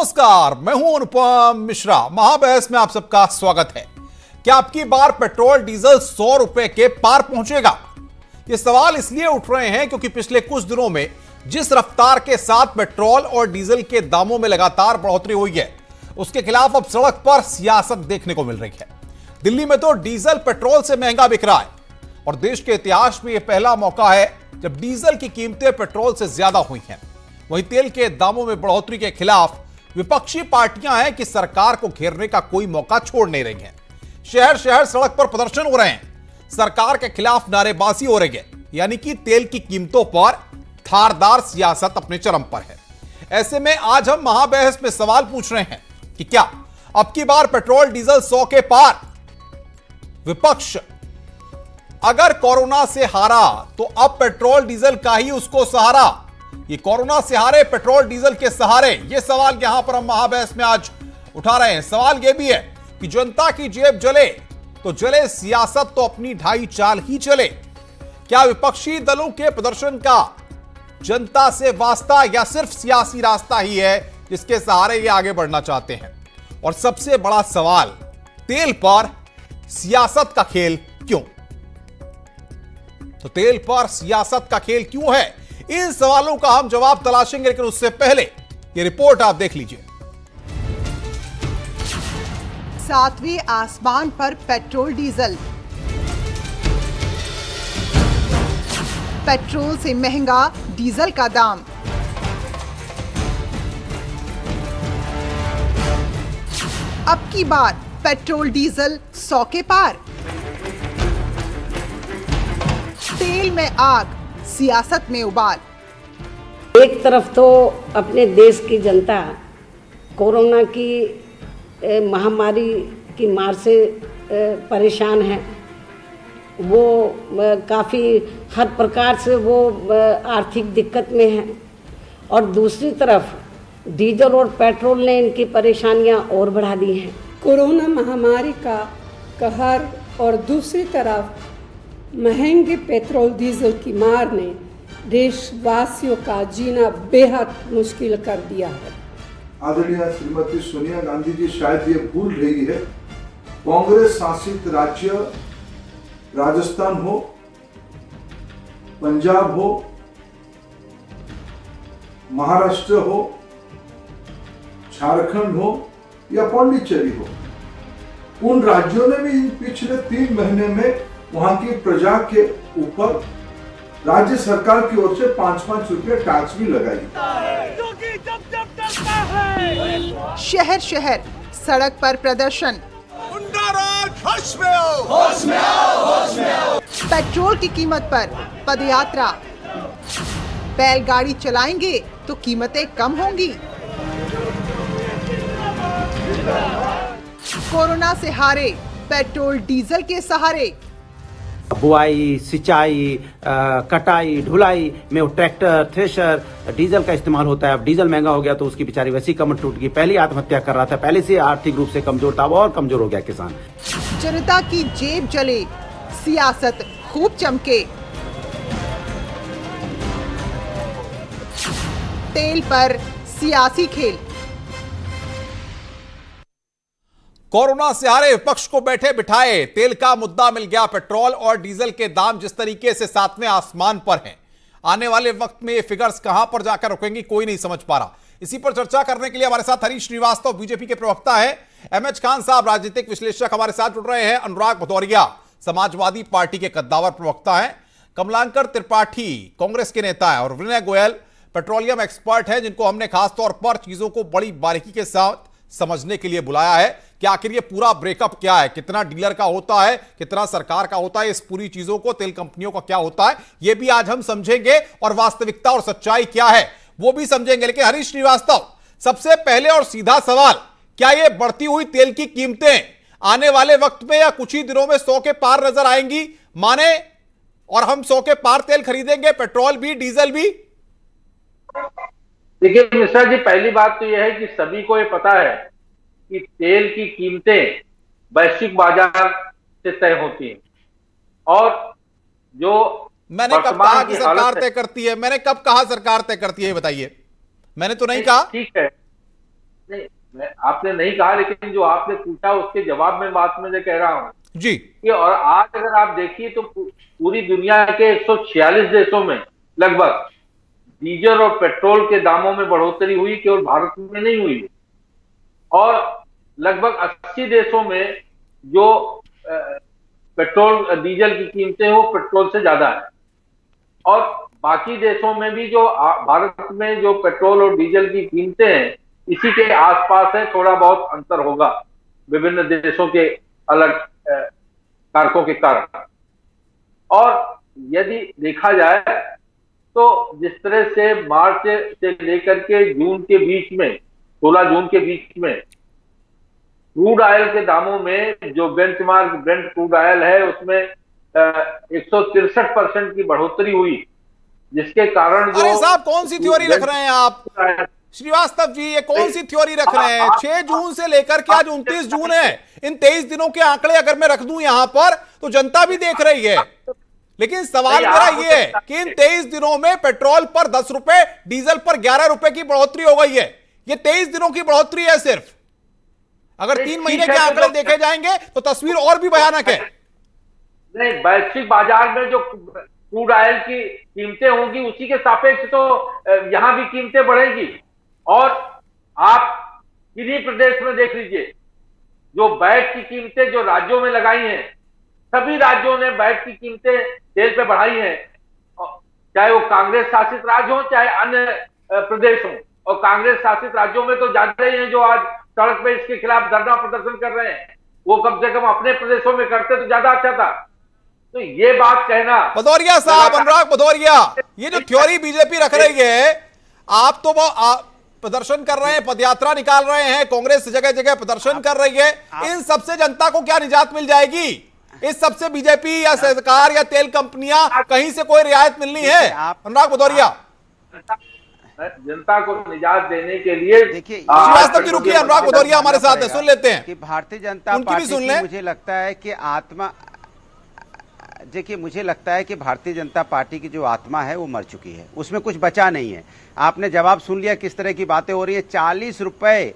नमस्कार, मैं हूं अनुपम मिश्रा। महाबहस में आप सबका स्वागत है। क्या अब की बार पेट्रोल डीजल 100 रुपए के पार पहुंचेगा? ये सवाल इसलिए उठ रहे हैं क्योंकि पिछले कुछ दिनों में जिस रफ्तार के साथ पेट्रोल और डीजल के दामों में लगातार बढ़ोतरी हुई है, उसके खिलाफ अब सड़क पर सियासत देखने को मिल रही है। दिल्ली में तो डीजल पेट्रोल से महंगा बिक रहा है और देश के इतिहास में यह पहला मौका है जब डीजल की कीमतें पेट्रोल से ज्यादा हुई हैं। वहीं तेल के दामों में बढ़ोतरी के खिलाफ विपक्षी पार्टियां हैं कि सरकार को घेरने का कोई मौका छोड़ नहीं रही हैं। शहर शहर सड़क पर प्रदर्शन हो रहे हैं, सरकार के खिलाफ नारेबाजी हो रही है, यानी कि तेल की कीमतों पर धारदार सियासत अपने चरम पर है। ऐसे में आज हम महाबहस में सवाल पूछ रहे हैं कि क्या अब की बार पेट्रोल डीजल 100 के पार? विपक्ष अगर कोरोना से हारा तो अब पेट्रोल डीजल का ही उसको सहारा। ये कोरोना से हारे पेट्रोल डीजल के सहारे, ये सवाल यहां पर हम महाबहस में आज उठा रहे हैं। सवाल यह भी है कि जनता की जेब जले तो जले, सियासत तो अपनी ढाई चाल ही चले। क्या विपक्षी दलों के प्रदर्शन का जनता से वास्ता या सिर्फ सियासी रास्ता ही है जिसके सहारे ये आगे बढ़ना चाहते हैं? और सबसे बड़ा सवाल, तेल पर सियासत का खेल क्यों? तो तेल पर सियासत का खेल क्यों है? इन सवालों का हम जवाब तलाशेंगे, लेकिन उससे पहले ये रिपोर्ट आप देख लीजिए। सातवें आसमान पर पेट्रोल डीजल, पेट्रोल से महंगा डीजल का दाम। अब की बार पेट्रोल डीजल 100 के पार। तेल में आग, सियासत में उबाल। एक तरफ तो अपने देश की जनता कोरोना की महामारी की मार से परेशान है, वो काफ़ी हर प्रकार से वो आर्थिक दिक्कत में है, और दूसरी तरफ डीजल और पेट्रोल ने इनकी परेशानियां और बढ़ा दी हैं। कोरोना महामारी का कहर और दूसरी तरफ महंगे पेट्रोल डीजल की मार ने देशवासियों का जीना बेहद मुश्किल कर दिया है। आदरणीय श्रीमती सोनिया गांधी जी शायद ये भूल रही है, कांग्रेस शासित राज्य राजस्थान हो, पंजाब हो, महाराष्ट्र हो, झारखंड हो या पांडिचेरी हो, उन राज्यों ने भी पिछले 3 महीने में वहां की प्रजा के ऊपर राज्य सरकार की ओर से 5-5 रुपये टैक्स भी लगाई। शहर शहर सड़क पर प्रदर्शन, होश में आओ, होश में आओ, होश में आओ। पेट्रोल की कीमत पर पदयात्रा, बैलगाड़ी चलाएंगे तो कीमतें कम होंगी। कोरोना से हारे पेट्रोल डीजल के सहारे। बुआई, सिंचाई, कटाई, ढुलाई में वो ट्रैक्टर, थ्रेशर, डीजल का इस्तेमाल होता है। अब डीजल महंगा हो गया तो उसकी बेचारी वैसी कमर टूट गई। पहले आत्महत्या कर रहा था, पहले से आर्थिक रूप से कमजोर था, और कमजोर हो गया किसान। जनता की जेब जले, सियासत खूब चमके। तेल पर सियासी खेल। कोरोना से हारे विपक्ष को बैठे बिठाए तेल का मुद्दा मिल गया। पेट्रोल और डीजल के दाम जिस तरीके से सातवें आसमान पर हैं, आने वाले वक्त में ये फिगर्स कहां पर जाकर रुकेंगी कोई नहीं समझ पा रहा। इसी पर चर्चा करने के लिए हमारे साथ हरीश श्रीवास्तव बीजेपी के प्रवक्ता है, एमएच खान साहब राजनीतिक विश्लेषक हमारे साथ जुड़ रहे हैं, अनुराग भदौरिया समाजवादी पार्टी के कद्दावर प्रवक्ता हैं, कमलाकर त्रिपाठी कांग्रेस के नेता है, और विनय गोयल पेट्रोलियम एक्सपर्ट है, जिनको हमने खासतौर पर चीजों को बड़ी बारीकी के साथ समझने के लिए बुलाया है कि आखिर ये पूरा ब्रेकअप क्या है, कितना डीलर का होता है, कितना सरकार का होता है, इस पूरी चीजों को तेल कंपनियों का क्या होता है, ये भी आज हम समझेंगे, और वास्तविकता और सच्चाई क्या है वो भी समझेंगे। लेकिन हरीश श्रीवास्तव, सबसे पहले और सीधा सवाल, क्या ये बढ़ती हुई तेल की कीमतें आने वाले वक्त में या कुछ ही दिनों में 100 के पार नजर आएंगी? माने और हम 100 के पार तेल खरीदेंगे, पेट्रोल भी डीजल भी? देखिए मिश्रा जी, पहली बात तो यह है कि सभी को ये पता है कि तेल की कीमतें वैश्विक बाजार से तय होती हैं, और जो मैंने कब कहा कि सरकार तय करती है? मैंने कब कहा सरकार तय करती है, बताइए। मैंने तो नहीं कहा। ठीक है, नहीं, आपने नहीं कहा, लेकिन जो आपने पूछा उसके जवाब में बात मैं कह रहा हूँ जी कि, और आज अगर आप देखिए तो पूरी दुनिया के 146 देशों में लगभग डीजल और पेट्रोल के दामों में बढ़ोतरी हुई, केवल भारत में नहीं हुई। और लगभग 80 देशों में जो पेट्रोल डीजल की कीमतें वो पेट्रोल से ज्यादा है, और बाकी देशों में भी जो भारत में जो पेट्रोल और डीजल की कीमतें हैं इसी के आसपास है, थोड़ा बहुत अंतर होगा विभिन्न देशों के अलग कारकों के कारण। और यदि देखा जाए तो जिस तरह से मार्च से लेकर के जून के बीच में, 16 जून के बीच में क्रूड ऑयल के दामों में जो बेंचमार्क ब्रेंट क्रूड ऑयल है उसमें 163% की बढ़ोतरी हुई, जिसके कारण जो अरे साहब कौन सी थ्योरी रख रहे हैं आप श्रीवास्तव जी, ये कौन सी थ्योरी रख रहे हैं? 6 जून से लेकर के आज 29 जून है, इन 23 दिनों के आंकड़े अगर मैं रख दूं यहां पर तो जनता भी देख रही है। लेकिन सवाल मेरा ये है कि इन 23 दिनों में पेट्रोल पर 10 रुपए, डीजल पर 11 रुपए की बढ़ोतरी हो गई है। ये 23 दिनों की बढ़ोतरी है सिर्फ। अगर 3 महीने के आंकड़े देखे जाएंगे तो तस्वीर और भी भयानक है। नहीं, वैश्विक बाजार में जो क्रूड ऑयल की कीमतें होंगी उसी के सापेक्ष तो यहां भी कीमतें बढ़ेगी। और आप किन्हीं प्रदेश में देख लीजिए, जो वैट की कीमतें जो राज्यों में लगाई हैं, सभी राज्यों ने वैट की कीमतें तेल पे बढ़ाई हैं, चाहे वो कांग्रेस शासित राज्य हो चाहे अन्य प्रदेश हो। और कांग्रेस शासित राज्यों में तो ज्यादा ही हैं जो आज सड़क पे इसके खिलाफ धरना प्रदर्शन कर रहे हैं। वो कम से कम अपने प्रदेशों में करते तो ज्यादा अच्छा था। तो ये बात कहना, भदौरिया साहब, अनुराग भदौरिया, ये जो थ्योरी बीजेपी रख रही है, आप तो प्रदर्शन कर रहे हैं, पदयात्रा निकाल रहे हैं, कांग्रेस जगह जगह प्रदर्शन कर रही है, इन सबसे जनता को क्या निजात मिल जाएगी? इस सबसे बीजेपी या सरकार या तेल कंपनियां कहीं से कोई रियायत मिलनी है? अनुराग भदौरिया, जनता को निजात देने के लिए देखिए श्रीवास्तव जी रुकिए, अनुराग भदौरिया हमारे साथ है, सुन लेते हैं कि भारतीय जनता पार्टी की मुझे लगता है कि आत्मा, देखिए मुझे लगता है कि भारतीय जनता पार्टी की जो आत्मा है वो मर चुकी है, उसमें कुछ बचा नहीं है। आपने जवाब सुन लिया किस तरह की बातें हो रही है। 40 रुपए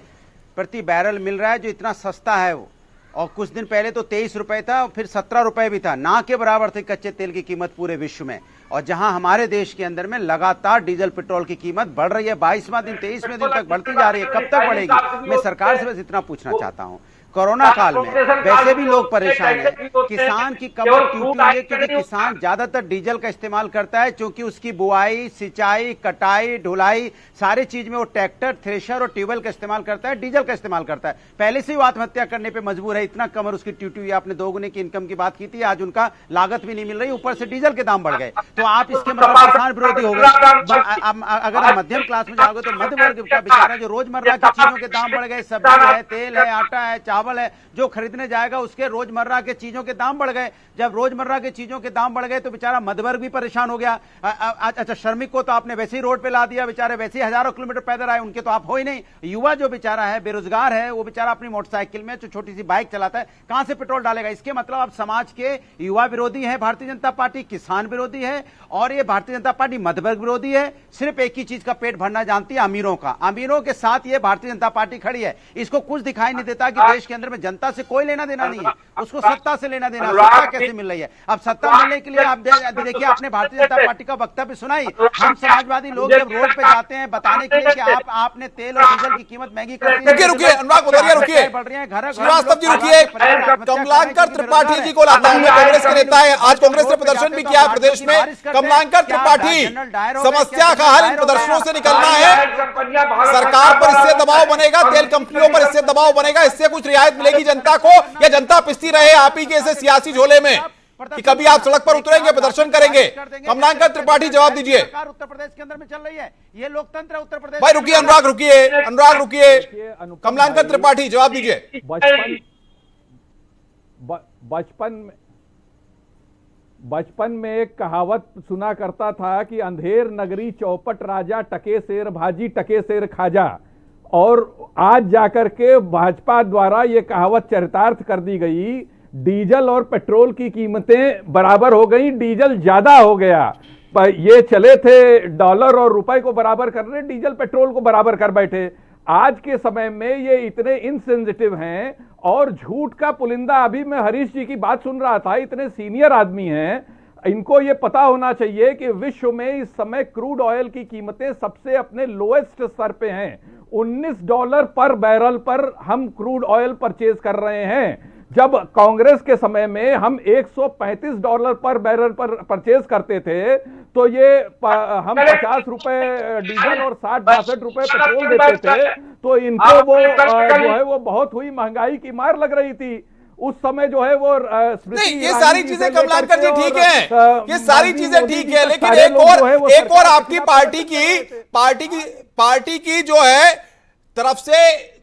प्रति बैरल मिल रहा है जो इतना सस्ता है वो, और कुछ दिन पहले तो 23 रुपए था और फिर 17 रुपए भी था, ना के बराबर थी कच्चे तेल की कीमत पूरे विश्व में। और जहां हमारे देश के अंदर में लगातार डीजल पेट्रोल की कीमत बढ़ रही है, 22वां दिन 23वें दिन तक बढ़ती जा रही है, कब तक बढ़ेगी? मैं सरकार से बस इतना पूछना चाहता हूं। कोरोना काल में वैसे भी लोग परेशान हैं, किसान की कमर टूटी हुई है क्योंकि किसान ज्यादातर डीजल का इस्तेमाल करता है, क्योंकि उसकी बुआई, सिंचाई, कटाई, ढुलाई सारे चीज में वो ट्रैक्टर, थ्रेशर और ट्यूबवेल का इस्तेमाल करता है, डीजल का इस्तेमाल करता है। पहले से ही वो आत्महत्या करने पे मजबूर है, इतना कमर उसकी टूटी हुई है। आपने दोगुने की इनकम की बात की थी, आज उनका लागत भी नहीं मिल रही, ऊपर से डीजल के दाम बढ़ गए। तो आप इसके मतलब किसान विरोधी हो गए। अगर मध्यम क्लास में जाओगे तो मध्य वर्ग का बेचारा जो रोजमर्रा की चीजों के दाम बढ़ गए, सब्जी है, तेल है, आटा है, चावल है, जो खरीदने जाएगा उसके रोजमर्रा के चीजों के दाम बढ़ गए। जब रोजमर्रा के चीजों के दाम बढ़ गए तो बेचारा मध्यवर्ग भी परेशान हो गया। अच्छा, श्रमिक को तो आपने वैसे ही रोड पे ला दिया, बेचारे वैसे ही हजारों किलोमीटर पैदल आए, उनके तो आप हो ही नहीं। युवा जो बेचारा है, बेरोजगार है, वो बेचारा अपनी मोटरसाइकिल में जो छोटी सी बाइक चलाता है, कहां से पेट्रोल डालेगा? इसके मतलब आप समाज के युवा विरोधी है भारतीय जनता पार्टी, किसान विरोधी है, और ये भारतीय जनता पार्टी मध्यवर्ग विरोधी है। सिर्फ एक ही चीज का पेट भरना जानती है, अमीरों का। अमीरों के साथ ये भारतीय जनता पार्टी खड़ी है। इसको कुछ दिखाई नहीं देता कि देश के अंदर में जनता से कोई लेना देना नहीं है, उसको सत्ता से लेना देना। सत्ता कैसे मिल रही है? अब सत्ता मिलने के लिए आप देखिए, आपने भारतीय जनता पार्टी का वक्तव्य सुनाई। हम समाजवादी लोग जब रोड पे जाते हैं बताने के लिए कि आपने तेल और डीजल की कीमत महंगी कर दी है। रुकिए अनुराग भदौरिया, रुकिए बढ़ रही है, घर श्रीवास्तव जी रुकिए, कमलाकर त्रिपाठी जी को लाता हूं, कांग्रेस के नेता है, आज कांग्रेस ने प्रदर्शन भी किया है प्रदेश में। कमलाकर त्रिपाठी, समस्या का हल इन प्रदर्शनों से निकलना है। सरकार पर इससे दबाव बनेगा, तेल कंपनियों पर इससे दबाव बनेगा, इससे कुछ रियायत मिलेगी जनता को, या जनता पिसती रहे आप ही के ऐसे सियासी झोले में कि कभी आप सड़क पर उतरेंगे, प्रदर्शन करेंगे? कमलाकर त्रिपाठी जवाब दीजिए। उत्तर प्रदेश के अंदर में चल रही है, ये लोकतंत्र उत्तर प्रदेश। भाई रुकिए अनुराग, रुकिए अनुराग, रुकिए। कमलाकर त्रिपाठी जवाब दीजिए। बचपन में एक कहावत सुना करता था कि अंधेर नगरी चौपट राजा, टके शेर भाजी टके शेर खाजा। और आज जाकर के भाजपा द्वारा ये कहावत चरितार्थ कर दी गई। डीजल और पेट्रोल की कीमतें बराबर हो गई, डीजल ज्यादा हो गया। ये चले थे डॉलर और रुपए को बराबर कर रहे, डीजल पेट्रोल को बराबर कर बैठे। आज के समय में ये इतने इनसेंसिटिव हैं और झूठ का पुलिंदा। अभी मैं हरीश जी की बात सुन रहा था, इतने सीनियर आदमी हैं, इनको ये पता होना चाहिए कि विश्व में इस समय क्रूड ऑयल की कीमतें सबसे अपने लोएस्ट स्तर पे हैं। $19 पर बैरल पर हम क्रूड ऑयल परचेज कर रहे हैं, जब कांग्रेस के समय में हम $135 पर बैरल पर परचेज करते थे तो ये हम 50 रुपए डीजल और 60-62 रुपए पेट्रोल देते थे, तो इनको वो जो है वो बहुत हुई महंगाई की मार लग रही थी उस समय जो है वो नहीं। ये सारी चीजें कमलाकर जी ठीक है, ये सारी चीजें ठीक है, लेकिन एक और आपकी पार्टी की जो है तरफ से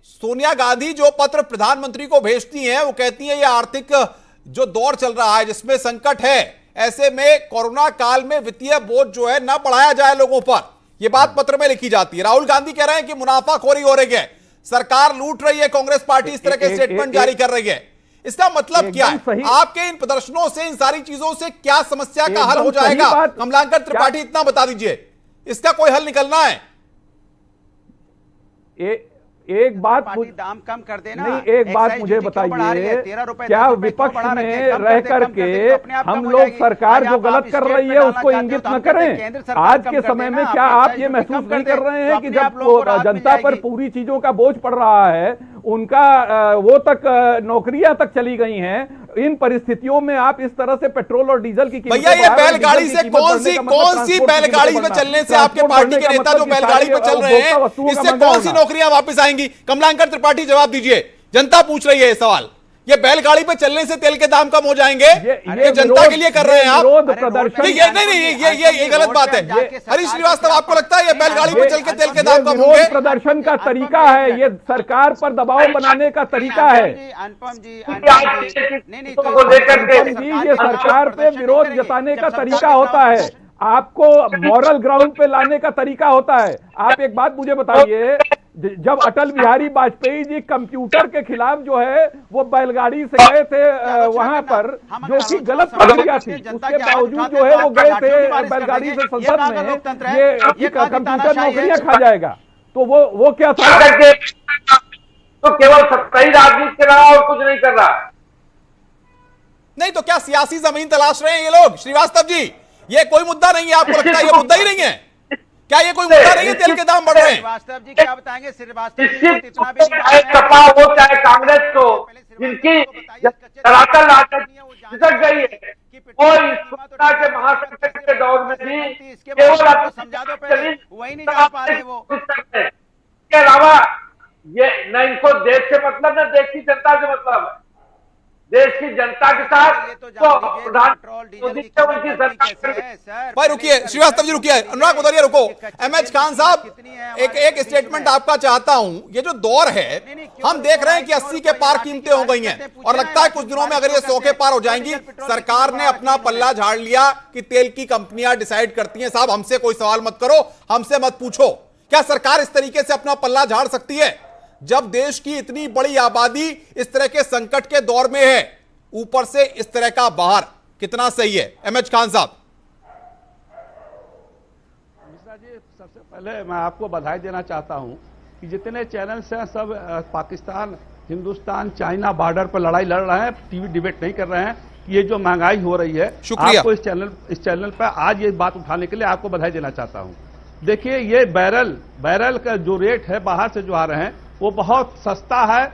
सोनिया गांधी जो पत्र प्रधानमंत्री को भेजती हैं, वो कहती है ये आर्थिक जो दौर चल रहा है जिसमें संकट है, ऐसे में कोरोना काल में वित्तीय बोझ जो है न बढ़ाया जाए लोगों पर, ये बात पत्र में लिखी जाती है। राहुल गांधी कह रहे हैं कि मुनाफाखोरी हो रही है, सरकार लूट रही है, कांग्रेस पार्टी इस तरह के स्टेटमेंट जारी कर रही है। इसका मतलब क्या है? आपके इन प्रदर्शनों से, इन सारी चीजों से क्या समस्या का हल हो जाएगा? कमलाकर त्रिपाठी इतना बता दीजिए, इसका कोई हल निकलना है? एक बात दाम कम कर देना। नहीं, एक बात मुझे बताइए, क्या विपक्ष में रह करके हम लोग सरकार जो गलत कर रही है उसको इंगित न करें? आज के समय में क्या आप ये महसूस नहीं कर रहे हैं कि जब जनता पर पूरी चीजों का बोझ पड़ रहा है, उनका वो तक नौकरियां तक चली गई हैं, इन परिस्थितियों में आप इस तरह से पेट्रोल और डीजल की कीमत, भैया ये बैलगाड़ी से कौन सी बैलगाड़ी में चलने से आपके पार्टी के नेता जो बैलगाड़ी पे चल रहे हैं, इससे कौन सी नौकरियां वापस आएंगी? कमलाकर त्रिपाठी जवाब दीजिए, जनता पूछ रही है ये सवाल। ये बैलगाड़ी पे चलने से तेल के दाम कम हो जाएंगे, ये जनता के लिए कर रहे हैं आप? ये गलत बात है। हरीश श्रीवास्तव, आपको लगता है ये बैलगाड़ी पे चल के तेल के दाम कम होंगे? प्रदर्शन का तरीका है, ये सरकार पर दबाव बनाने का तरीका है। अनुपम जी, ये सरकार पे विरोध जताने का तरीका होता है, आपको मॉरल ग्राउंड पे लाने का तरीका होता है। आप एक बात मुझे बताइए, जब अटल बिहारी वाजपेयी जी कंप्यूटर के खिलाफ जो है वो बैलगाड़ी से गए थे वहां पर, जो कि गलत प्रक्रिया थी, उसके बावजूद जो है वो गए थे बैलगाड़ी से संसद में, ये कंप्यूटर नौकरियां खा जाएगा, तो वो क्या था? तो केवल सत्ताई राजनीति कर रहा और कुछ नहीं कर रहा। नहीं तो क्या सियासी जमीन तलाश रहे हैं ये लोग? श्रीवास्तव जी, ये कोई मुद्दा नहीं है, आपको लगता है ये मुद्दा ही नहीं है? क्या ये कोई मुद्दा नहीं है? तेल के दाम बढ़ रहे हैं। श्रीवास्तव जी क्या बताएंगे? श्रीवास्तव जी चाहे सपा हो चाहे कांग्रेस को, जिनकी धरातल खिसक गई है, और इस कोरोना के महासंकट के दौर में भी केवल समझा दो, पहले वही नहीं जा पा रहे वो। इसके अलावा ये न इनको देश से मतलब, न देश की जनता से मतलब है। देश की जनता के साथ भाई रुकिए, श्रीवास्तव जी रुकिए, अनुराग उधर रुको। एमएच खान साहब, एक स्टेटमेंट आपका चाहता हूं। ये जो दौर है, हम देख रहे हैं कि 80 के पार कीमतें हो गई हैं और लगता है कुछ दिनों में अगर ये 100 के पार हो जाएंगी। सरकार ने अपना पल्ला झाड़ लिया कि तेल की कंपनियां डिसाइड करती हैं, साहब हमसे कोई सवाल मत करो, हमसे मत पूछो। क्या सरकार इस तरीके से अपना पल्ला झाड़ सकती है जब देश की इतनी बड़ी आबादी इस तरह के संकट के दौर में है, ऊपर से इस तरह का बाहर? कितना सही है एमएच खान साहब? मिश्रा जी, सबसे पहले मैं आपको बधाई देना चाहता हूं कि जितने चैनल्स हैं सब पाकिस्तान, हिंदुस्तान, चाइना बॉर्डर पर लड़ाई लड़ रहे हैं, टीवी डिबेट नहीं कर रहे हैं। ये जो महंगाई हो रही है, आपको इस चैनल पर आज ये बात उठाने के लिए आपको बधाई देना चाहता हूं। देखिए, ये बैरल का जो रेट है बाहर से जो आ रहे हैं वो बहुत सस्ता है।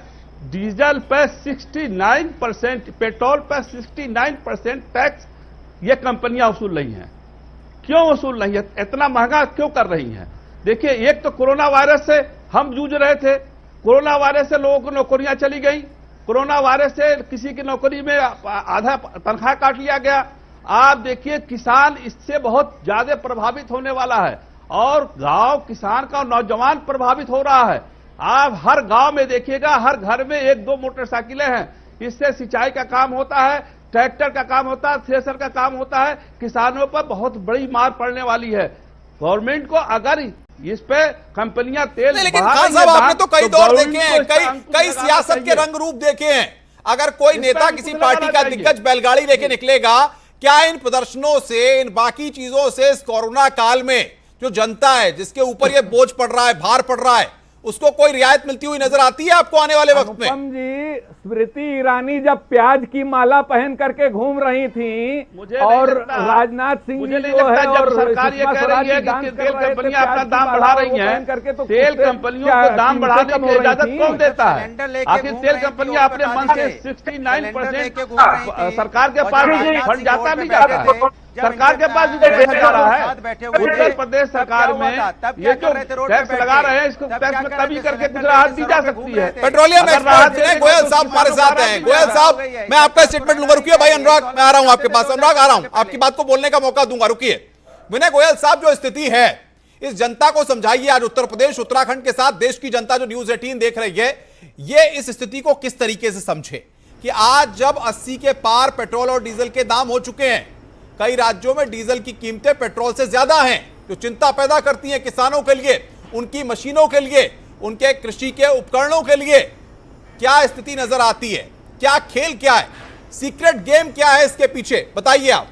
डीजल पे 69%, पेट्रोल पे 69% टैक्स ये कंपनियां वसूल रही हैं। क्यों वसूल रही है? इतना महंगा क्यों कर रही हैं? देखिए, एक तो कोरोना वायरस से हम जूझ रहे थे, कोरोना वायरस से लोगों की नौकरियां चली गई, कोरोना वायरस से किसी की नौकरी में आधा तनख्वाह काट लिया गया। आप देखिए, किसान इससे बहुत ज्यादा प्रभावित होने वाला है और गांव किसान का नौजवान प्रभावित हो रहा है। आप हर गांव में देखिएगा, हर घर में 1-2 मोटरसाइकिलें हैं। इससे सिंचाई का काम होता है, ट्रैक्टर का काम होता है, थ्रेसर का काम होता है। किसानों पर बहुत बड़ी मार पड़ने वाली है। गवर्नमेंट को अगर इस पे कंपनियां तेल, लेकिन खान साहब आपने तो कई दौर देखे हैं, कई सियासत के रंग रूप देखे हैं। अगर कोई नेता किसी पार्टी का दिग्गज बैलगाड़ी लेके निकलेगा, क्या इन प्रदर्शनों से, इन बाकी चीजों से, इस कोरोना काल में जो जनता है जिसके ऊपर ये बोझ पड़ रहा है, भार पड़ रहा है, उसको कोई रियायत मिलती हुई नजर आती है आपको आने वाले वक्त में? अनुपम जी, स्मृति ईरानी जब प्याज की माला पहन करके घूम रही थी और राजनाथ सिंह जी जो है और सरकार ये कह रही है कि तेल कंपनियां अपना दाम बढ़ा रही हैं, तेल कंपनियों को दाम बढ़ाने की इजाजत कौन देता है? आखिर तेल कंपनियां अपने मन से 69% सरकार के पास फंड जाता नहीं जाता है, सरकार के पास भी पैसा जा रहा है। उत्तर प्रदेश सरकार में ये जो टैक्स लगा रहे हैं, इसको टैक्स में कमी करके कुछ राहत दी जा सकती है। पेट्रोलियम एक्सपर्ट गोयल साहब हमारे साथ हैं। गोयल साहब, मैं आपका स्टेटमेंट लूंगा, रुकिए भाई अनुराग, मैं आ रहा हूं आपके पास। अनुराग आ रहा हूं, आपकी बात को बोलने का मौका दूंगा, रुकिए। विनय गोयल साहब, जो स्थिति है इस जनता को समझाइए। आज उत्तर प्रदेश उत्तराखंड के साथ देश की जनता जो न्यूज 18 देख रही है, ये इस स्थिति को किस तरीके से समझे कि आज जब 80 के पार पेट्रोल और डीजल के दाम हो चुके हैं, कई राज्यों में डीजल की कीमतें पेट्रोल से ज्यादा हैं, जो चिंता पैदा करती हैं किसानों के लिए, उनकी मशीनों के लिए, उनके कृषि के उपकरणों के लिए। क्या स्थिति नजर आती है? क्या खेल क्या है? सीक्रेट गेम क्या है इसके पीछे? बताइए आप।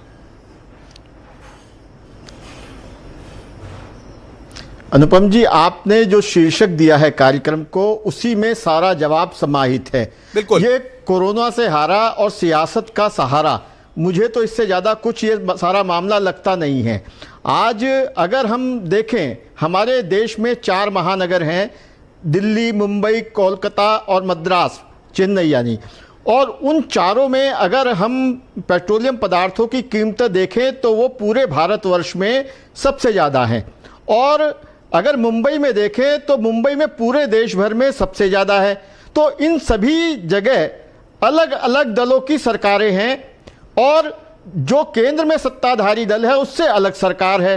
अनुपम जी, आपने जो शीर्षक दिया है कार्यक्रम को, उसी में सारा जवाब समाहित है। बिल्कुल। ये कोरोना से हारा और सियासत का सहारा, मुझे तो इससे ज्यादा कुछ ये सारा मामला लगता नहीं है। आज अगर हम देखें, हमारे देश में 4 महानगर हैं, दिल्ली, मुंबई, कोलकाता और मद्रास, चेन्नई यानी, और उन चारों में अगर हम पेट्रोलियम पदार्थों की कीमतें देखें तो वो पूरे भारतवर्ष में सबसे ज़्यादा हैं। और अगर मुंबई में देखें तो मुंबई में पूरे देश भर में सबसे ज़्यादा है। तो इन सभी जगह अलग अलग दलों की सरकारें हैं और जो केंद्र में सत्ताधारी दल है उससे अलग सरकार है।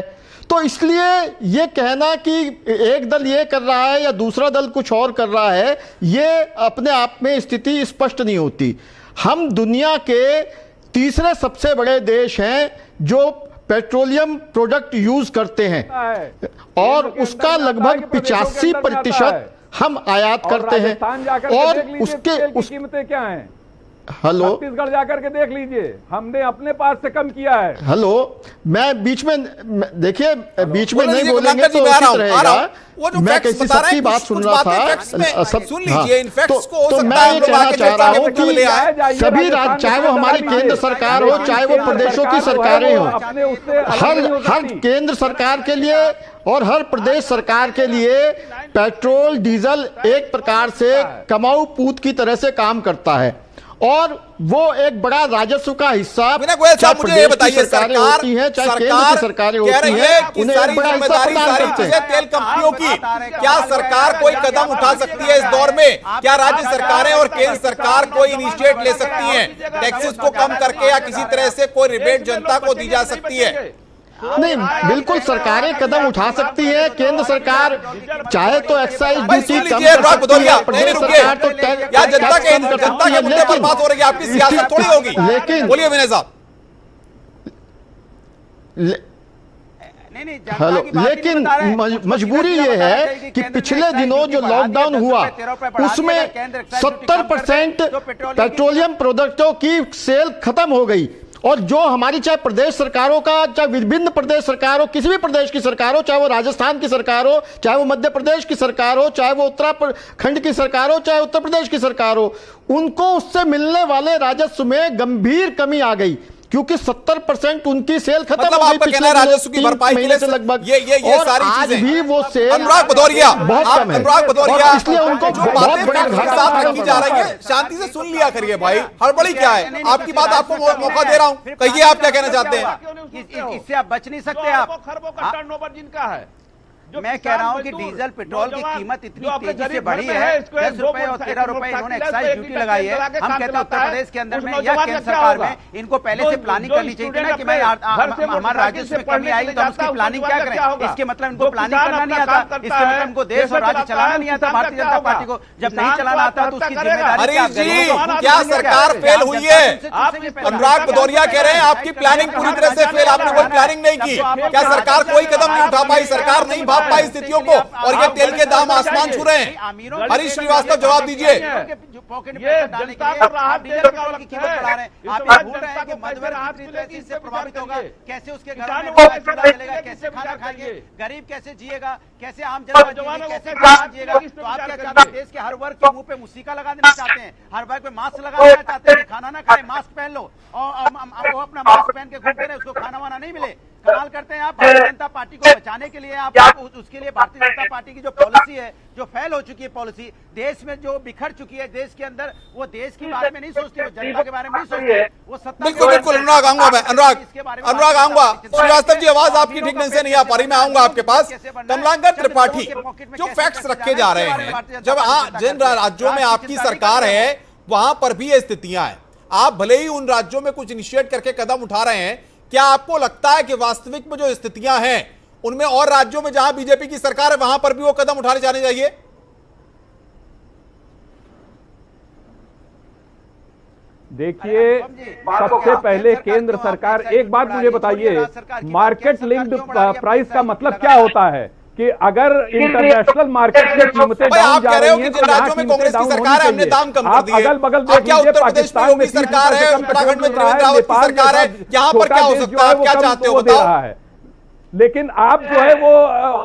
तो इसलिए ये कहना कि एक दल ये कर रहा है या दूसरा दल कुछ और कर रहा है, ये अपने आप में स्थिति स्पष्ट नहीं होती। हम दुनिया के तीसरे सबसे बड़े देश हैं जो पेट्रोलियम प्रोडक्ट यूज करते हैं और उसका लगभग 85% हम आयात करते हैं। और उसके कीमतें क्या हैं? हेलो, छत्तीसगढ़ जाकर के देख लीजिए, हमने अपने पास से कम किया है। हेलो, मैं बीच में देखिए, बीच में नहीं बोलेंगे तो उचित रहेगा। मैं किसी सबकी बात सुन रहा था, सब सुन लीजिए। तो मैं ये कहना चाह रहा हूँ कि सभी राज्य, चाहे वो हमारी केंद्र सरकार हो, चाहे वो प्रदेशों की सरकारें हो, हर केंद्र सरकार के लिए और हर प्रदेश सरकार के लिए पेट्रोल डीजल एक प्रकार से कमाऊ पूत की तरह से काम करता है और वो एक बड़ा राजस्व का हिस्सा मुझे ये बताइए, सरकार होती है, चाहे केंद्र की सरकारें होती हैं, उन्हें एक बड़ा हिस्सा प्रदान करते हैं तेल कंपनियों की। क्या सरकार कोई कदम उठा सकती है इस दौर में? क्या राज्य सरकारें और केंद्र सरकार कोई इनिशिएट ले सकती हैं, टैक्सेस को कम करके या किसी तरह से कोई रिबेट जनता को दी जा सकती है? नहीं, बिल्कुल सरकारें कदम उठा सकती है। केंद्र सरकार चाहे तो एक्साइज ड्यूटी कम कर सकती है, प्रदेश सरकार तो जनता के मुद्दे पर बात हो रही है, आपकी सियासत थोड़ी होगी। लेकिन बोलिए विनय साहब। हेलो, लेकिन मजबूरी ये है कि पिछले दिनों जो लॉकडाउन हुआ उसमें 70% पेट्रोलियम प्रोडक्टों की सेल खत्म हो गई। और जो हमारी चाहे प्रदेश सरकारों का, चाहे विभिन्न प्रदेश सरकार हो, किसी भी प्रदेश की सरकार हो, चाहे वो राजस्थान की सरकार हो, चाहे वो मध्य प्रदेश की सरकार हो, चाहे वो उत्तराखंड की सरकार हो, चाहे उत्तर प्रदेश की सरकार हो, उनको उससे मिलने वाले राजस्व में गंभीर कमी आ गई क्योंकि 70% उनकी सेल खत्म हो गई पिछले राजस्व की भरपाई के लिए से लगभग। ये सारी आज भी वो सेल अनुराग भदौरिया बहुत कम है। अनुराग भदौरिया, इसलिए उनको बहुत बड़ा साथ रखी जा रही है। शांति से सुन लिया करिए भाई, हड़बड़ी क्या है? आपकी बात आपको मौका दे रहा हूं, कहिए आप क्या कहना चाहते हैं। इससे आप बच नहीं सकते। आप खरबों का टर्नओवर जिनका है, मैं कह रहा हूं कि डीजल पेट्रोल की कीमत इतनी तेजी से बढ़ी है, 10 रुपए और 13 रुपए इन्होंने एक्साइज ड्यूटी लगाई है। हम कहते हैं उत्तर प्रदेश के अंदर में या केंद्र सरकार में इनको पहले से प्लानिंग करनी चाहिए थी ना कि भाई हमारे राजस्व में कमी आएगी तो हम उसकी प्लानिंग क्या करें। इसके मतलब इनको प्लानिंग करना नहीं आता, इसके मतलब इनको देश और राज्य चलाना नहीं आता। भारतीय जनता पार्टी को जब नहीं चलाना आता तो उसकी जिम्मेदारी क्या सरकार फेल हुई है? अनुराग भदौरिया कह रहे हैं आपकी प्लानिंग पूरी तरह से फेल, आपने कोई प्लानिंग नहीं की। क्या सरकार कोई कदम नहीं उठा पाई? सरकार नहीं आपाई स्थितियों को, और ये तेल के दाम आसमान छू रहे हैं। हरीश श्रीवास्तव जवाब दीजिए। ये जनता को राहत देने का वक्त है। आप भूल रहे हैं कि मध्यवर्ग इससे प्रभावित होगा, कैसे उसके घर में चलेगा, कैसे खाना खाएंगे, गरीब कैसे जिएगा, कैसे आम जनता कैसे जिएगा। तो आप क्या चाहते हैं, देश के हर वर्ग के मुंह पे मुस्सिका लगा देना चाहते हैं, हर वर्ग पे मास्क लगा देना चाहते हैं, खाना ना खाए मास्क पहन लो, और वो अपना मास्क पहन के घूमते रहे, उसको खाना वाना नहीं मिले। कमाल करते हैं आप। भारतीय जनता पार्टी को बचाने के लिए आप उसके लिए भारतीय जनता पार्टी की जो पॉलिसी है, जो फेल हो चुकी है पॉलिसी, देश में जो बिखर चुकी है देश के अंदर, वो देश के बारे में नहीं सोचती, वो जनता के बारे में नहीं सोचती, वो सत्ता। बिल्कुल बिल्कुल, अनुराग आऊंगा मैं, अनुराग आऊंगा। श्रीवास्तव जी, आवाज आपकी ठीक ढंग से नहीं आ पा रही, मैं आऊंगा आपके पास। कमलाकर त्रिपाठी, जो फैक्ट्स रखे जा रहे हैं, जब जिन राज्यों में आपकी सरकार है वहां पर भी ये स्थितियां हैं, आप भले ही उन राज्यों में कुछ इनिशिएट करके कदम उठा रहे हैं, क्या आपको लगता है कि वास्तविक में जो स्थितियां हैं उनमें और राज्यों में जहां बीजेपी की सरकार है वहां पर भी वो कदम उठाने जाने चाहिए? देखिए, सबसे पहले केंद्र सरकार, एक बात मुझे बताइए, मार्केट लिंक्ड प्राइस का मतलब क्या होता है? कि अगर इंटरनेशनल मार्केट में कीमतें डाउन जा रही हैं, तो राज्यों में कांग्रेस की सरकार है, हमने दाम कम कर दिए। अगल बगल क्या उत्तर प्रदेश में योगी सरकार है, उत्तराखंड में त्रिवेंद्र रावत की सरकार है, यहाँ पर क्या हो सकता है? क्या चाहते हो बताओ? लेकिन आप जो है वो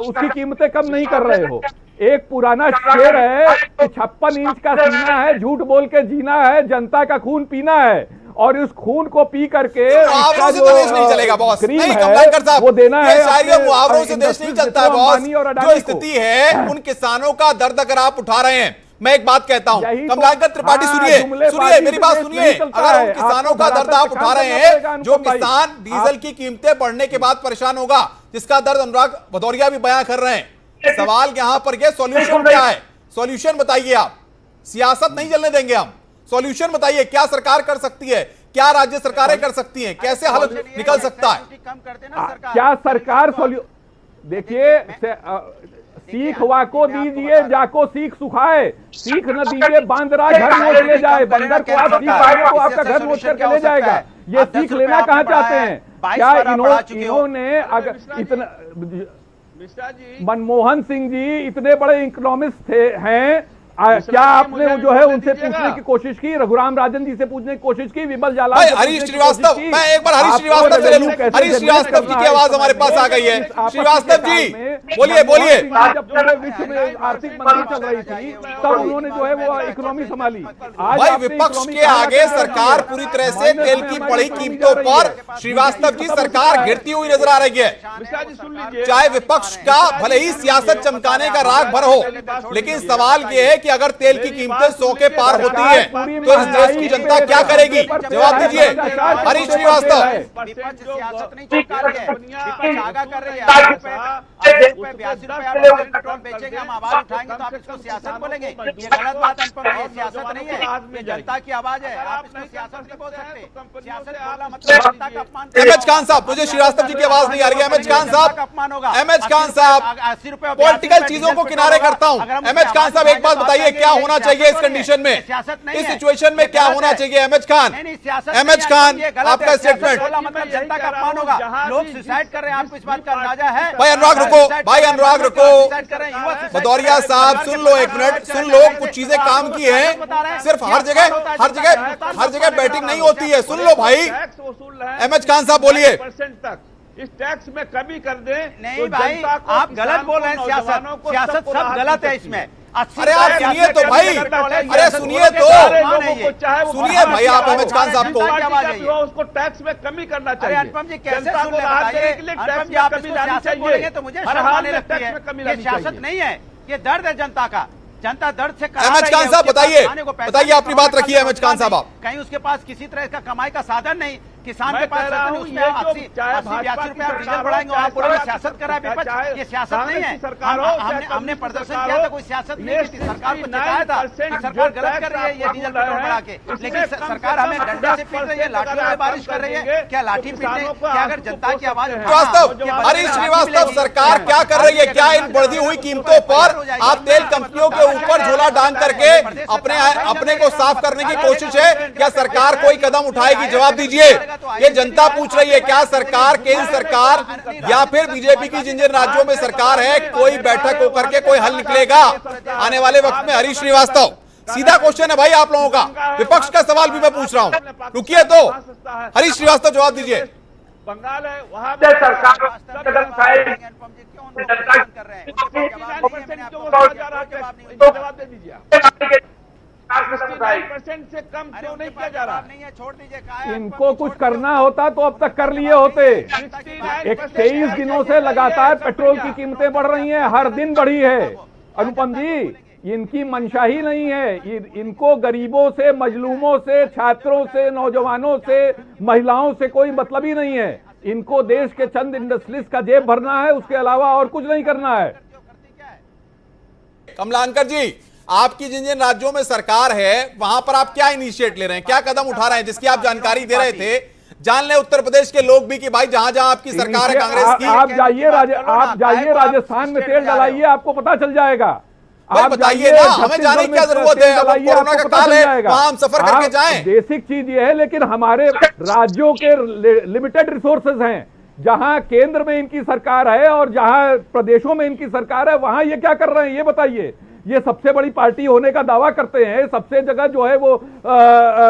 उसकी कीमतें कम नहीं कर रहे हो। एक पुराना शेर है कि 56 इंच का सीना है, झूठ बोल के जीना है, जनता का खून पीना है, और इस खून को पी करके मुआवरों से तो देश नहीं चलेगा बॉस। नहीं कमलाकर साहब, वो देना है, मुआवरों से देश नहीं चलता है बॉस। जो स्थिति है उन किसानों का दर्द अगर आप उठा रहे हैं, मैं एक बात कहता हूं, कमलाकर त्रिपाठी सुनिए मेरी बात सुनिए, अगर उन किसानों का दर्द आप उठा रहे हैं, जो किसान डीजल की कीमतें बढ़ने के बाद परेशान होगा, जिसका दर्द अनुराग भदौरिया भी बयां कर रहे हैं, सवाल यहां पर ये सॉल्यूशन क्या है? सॉल्यूशन बताइए आप। सियासत नहीं चलने देंगे हम, सॉल्यूशन बताइए, क्या सरकार कर सकती है, क्या राज्य सरकारें कर सकती हैं, कैसे हल निकल सकता है? क्या सरकार देखिए, सीख वाको दीजिए जाको सीख सुखाए, सीख न दीजिए बांदरा घर नोच ले जाए। बंदर को आप सीख पाएंगे तो आपका घर नोच करके ले जाएगा। ये सीख लेना कहाँ चाहते हैं? क्या इन्होंने अगर इतना, मनमोहन सिंह जी इतने बड़े इकोनॉमिस्ट हैं, क्या आपने जो है उनसे पूछने की कोशिश की? रघुराम राजन जी से पूछने की कोशिश की? विमल जालान, हरीश श्रीवास्तव, मैं एक बार हरीश श्रीवास्तव से ले लूं। हरीश श्रीवास्तव जी की आवाज हमारे पास आ गई है। श्रीवास्तव जी बोलिए बोलिए। जब पूरे विश्व में आर्थिक मंदी चल रही थी तब उन्होंने जो है वो इकोनॉमी संभाली। भाई विपक्ष के आगे सरकार पूरी तरह से तेल की बढ़ी कीमतों पर श्रीवास्तव जी सरकार गिरती हुई नजर आ रही है। चाहे विपक्ष का भले ही सियासत चमकाने का राग भर हो, लेकिन सवाल ये है कि अगर तेल की कीमतें 100 के पार होती है तो इस देश की जनता क्या करेगी? जवाब दीजिए हरीश श्रीवास्तव। सियासत नहीं चमका रही है, विपक्ष आगा कर रही है। पेट्रोल बेचेंगे, हम आवाज उठाएंगे तो आप इसको सियासत बोलेंगे? ये गलत बात अनुपम, ये सियासत नहीं है, ये जनता की आवाज है। आप इसको सियासत नहीं बोल सकते। सियासत बोलना मतलब जनता का अपमान। एमएच खान साहब, मुझे श्रीवास्तव जी की आवाज नहीं आ रही है। एमएच खान साहब, अपमान होगा। एमएच खान साहब, 80 रुपए पॉलिटिकल चीजों को किनारे करता हूं। एमएच खान साहब एक बात बताइए, क्या होना चाहिए इस कंडीशन में, इस सिचुएशन में क्या होना चाहिए? एमएच खान, एमएच खान, आपका स्टेटमेंट। मतलब जनता का अपमान होगा, लोग सुसाइड कर रहे हैं, आपको इस बात का अंदाजा है? भाई अनुराग रुको, भाई अनुराग रुको, भदौरिया साहब सुन लो, एक मिनट सुन लो। कुछ चीजें काम की हैं, सिर्फ हर जगह बैटिंग नहीं होती है। सुन लो भाई। एमएच खान साहब बोलिए। इस टैक्स में कमी कर दे। नहीं तो भाई, आप गलत बोल रहे हैं। सियासत सब गलत है इसमें। अरे आप सुनिए तो भाई, अरे सुनिए तो, सुनिए भाई आप एमएच खान साहब को। उसको टैक्स में कमी करना चाहिए। अनुपम जी कैसे सुन ले बताइए? अनुपम जी आप इसको सियासत बोलेंगे तो मुझे शर्म आने लगती है। ये सियासत नहीं है, ये दर्द है जनता का। जनता दर्द से एमएच खान साहब बताइए अपनी बात रखिए। एमएच खान साहब, आप कहीं उसके पास किसी तरह का कमाई का साधन नहीं, किसान के पास उसमें 80-82 रुपया डीजल बढ़ाएंगे, आप बोलोगे सियासत कर रहा है विपक्ष। ये सियासत नहीं है। हमने प्रदर्शन किया था, कोई सियासत नहीं की थी। सरकार को चिढ़ाया था कि सरकार गलत कर रही है ये डीजल पेट्रोल बढ़ा के, लेकिन सरकार हमें डंडे से पीट रही है, लाठियों से बारिश कर रही है। क्या लाठी पीटने, क्या अगर जनता की आवाज? श्रीवास्तव, हरीश श्रीवास्तव, सरकार क्या कर रही है? क्या इन बढ़ती हुई कीमतों पर आप तेल कंपनियों के ऊपर झोला डांग करके अपने को साफ करने की कोशिश है? क्या सरकार कोई कदम उठाएगी? जवाब दीजिए। ये जनता पूछ रही है, क्या सरकार, केंद्र सरकार या फिर बीजेपी की जिन जिन राज्यों में सरकार है, कोई बैठक होकर के कोई हल निकलेगा आने वाले वक्त में? हरीश श्रीवास्तव, सीधा क्वेश्चन है भाई आप लोगों का, विपक्ष का सवाल भी मैं पूछ रहा हूं, रुकिए तो हरीश श्रीवास्तव जवाब दीजिए। बंगाल है वहां जवाब दे दीजिए, 69% से कम क्यों नहीं किया जा रहा? छोड़ दीजिए, इनको कुछ करना होता तो अब तक कर लिए होते। 23 दिनों से लगातार पेट्रोल की कीमतें बढ़ रही हैं, हर दिन बढ़ी है। अनुपम जी, इनकी मंशा ही नहीं है, इनको गरीबों से, मजलूमों से, छात्रों से, नौजवानों से, महिलाओं से कोई मतलब ही नहीं है। इनको देश के चंद इंडस्ट्रीज का जेब भरना है, उसके अलावा और कुछ नहीं करना है। कमलांकर जी, आपकी जिन जिन राज्यों में सरकार है वहां पर आप क्या इनिशिएट ले रहे हैं, क्या कदम उठा रहे हैं, जिसकी आप जानकारी दे रहे थे? जान ले उत्तर प्रदेश के लोग भी कि भाई जहां जहां आपकी सरकार है कांग्रेस की। आप जाइए राजस्थान में तेल डलाइए, आपको पता चल जाएगा। आप बताइए ना, हमें जाने की क्या जरूरत है? अब कोरोना का काल है, वहां हम सफर करके जाएं। बेसिक चीज ये है, लेकिन हमारे राज्यों के लिमिटेड रिसोर्सेज हैं। जहां केंद्र में इनकी सरकार है और जहां प्रदेशों में इनकी सरकार है, वहां ये क्या कर रहे हैं ये बताइए। ये सबसे बड़ी पार्टी होने का दावा करते हैं, सबसे जगह जो है वो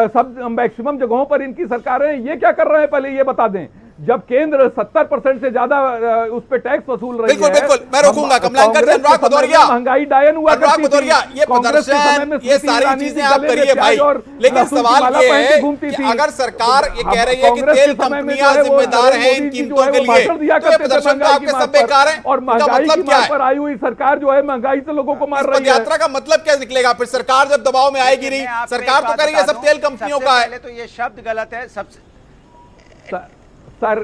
सब मैक्सिमम जगहों पर इनकी सरकार है, ये क्या कर रहे हैं पहले ये बता दें। जब केंद्र 70% से ज्यादा उस पे टैक्स वसूल रही है। बिल्कुल, मैं रोकूंगा। कमलांकर जी, अनुराग भदौरिया, महंगाई डायन हुआ करती थी। ये प्रदर्शन, ये सारी चीजें आप करिए भाई, लेकिन सवाल ये है कि अगर सरकार ये कह रही है कि तेल कंपनियां जिम्मेदार हैं इन कीमतों के लिए, तो ये प्रदर्शन तो आपके सब बेकार है। और महंगाई की मार पर आई हुई सरकार जो है महंगाई से लोगों को मार रही है। यात्रा का मतलब क्या निकलेगा फिर? सरकार जब दबाव में आएगी नहीं, सरकार तो कह रही है सब तेल कंपनियों का है। तो ये शब्द गलत है। सर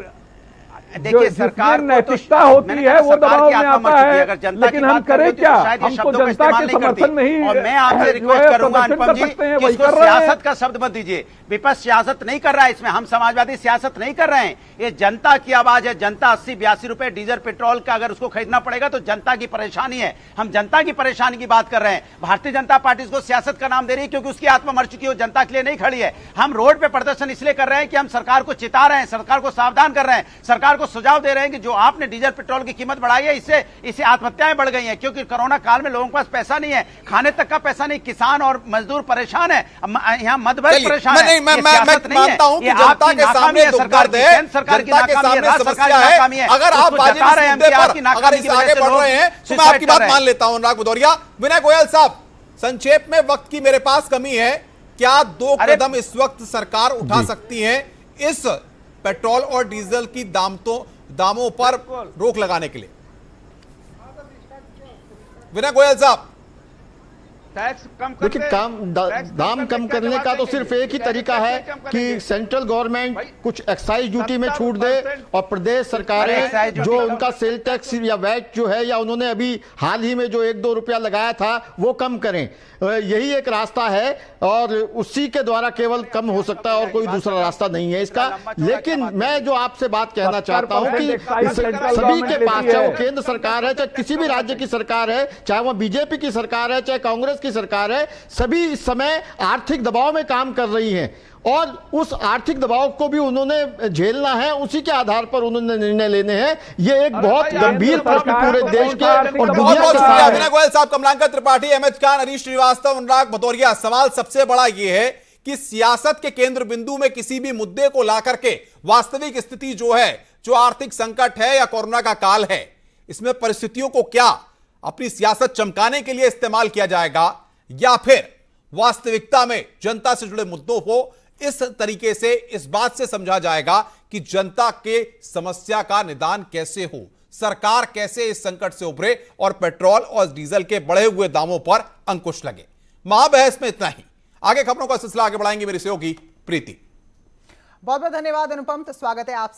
देखिए, सरकार नैतिकता होती है वो दबाव में आता है, लेकिन हम करें क्या? हम तो जनता के समर्थन में ही। और मैं आपसे रिक्वेस्ट करूंगा अनुपम जी, इसको सियासत का शब्द मत दीजिए। विपक्ष सियासत नहीं कर रहा है इसमें, हम समाजवादी सियासत नहीं कर रहे हैं। ये जनता की आवाज है। जनता 80-82 रुपए डीजल पेट्रोल का अगर उसको खरीदना पड़ेगा तो जनता की परेशानी है। हम जनता की परेशानी की बात कर रहे हैं। भारतीय जनता पार्टी इसको सियासत का नाम दे रही है क्योंकि उसकी आत्मा मर चुकी है, जनता के लिए नहीं खड़ी है। हम रोड पे प्रदर्शन इसलिए कर रहे हैं कि हम सरकार को चिता रहे हैं, सरकार को सावधान कर रहे हैं, सरकार को सुझाव दे रहे हैं कि जो आपने डीजल पेट्रोल की कीमत बढ़ाई है, इससे आत्महत्याएं बढ़ गई हैं। क्योंकि कोरोना काल में लोगों के पास पैसा नहीं है, खाने तक का पैसा नहीं, किसान और मजदूर परेशान है, यहाँ मध्यवर्ग परेशान है। मैं मानता हूं कि जनता के सामने सरकार दे, जनता के सामने समस्या है। अगर आप अगर इस आगे बढ़ रहे हैं तो मैं आपकी बात मान लेता हूं। अनुराग भदौरिया, विनय गोयल साहब, संक्षेप में, वक्त की मेरे पास कमी है, क्या 2 कदम इस वक्त सरकार उठा सकती है इस पेट्रोल और डीजल की दामों पर रोक लगाने के लिए? विनय गोयल साहब, टैक्स कम कर देखिए, दाम कम करने का तो सिर्फ एक ही तरीका है कि सेंट्रल गवर्नमेंट कुछ एक्साइज ड्यूटी में छूट दे और प्रदेश सरकारें जो उनका सेल टैक्स या वैट जो है, या उन्होंने अभी हाल ही में जो 1-2 रुपया लगाया था वो कम करें। यही एक रास्ता है और उसी के द्वारा केवल कम हो सकता है और कोई दूसरा रास्ता नहीं है इसका। लेकिन मैं जो आपसे बात कहना चाहता हूं कि सभी के पास, चाहे वो केंद्र सरकार है, चाहे किसी भी राज्य की सरकार है, चाहे वो बीजेपी की सरकार है, चाहे कांग्रेस की सरकार है, सभी इस समय आर्थिक दबाव में काम कर रही हैं और उस आर्थिक दबाव को भी उन्होंने झेलना है, उसी के आधार पर उन्होंने निर्णय लेने हैं। ये एक बहुत गंभीर प्रश्न पूरे देश के और दुनिया के सामने। विनय गोयल साहब, कमलांकर त्रिपाठी, एमएच खान, हरीश श्रीवास्तव, अनुराग भदौरिया, सवाल सबसे बड़ा ये है कि सियासत के केंद्र बिंदु में किसी भी मुद्दे को ला करके वास्तविक स्थिति जो है, जो आर्थिक संकट है या कोरोना का काल है, इसमें परिस्थितियों को क्या अपनी सियासत चमकाने के लिए इस्तेमाल किया जाएगा या फिर वास्तविकता में जनता से जुड़े मुद्दों को इस तरीके से, इस बात से समझा जाएगा कि जनता के समस्या का निदान कैसे हो, सरकार कैसे इस संकट से उभरे और पेट्रोल और डीजल के बढ़े हुए दामों पर अंकुश लगे। महाबहस में इतना ही। आगे खबरों का सिलसिला आगे बढ़ाएंगे मेरी सहयोगी प्रीति। बहुत बहुत धन्यवाद अनुपम। तो स्वागत है आप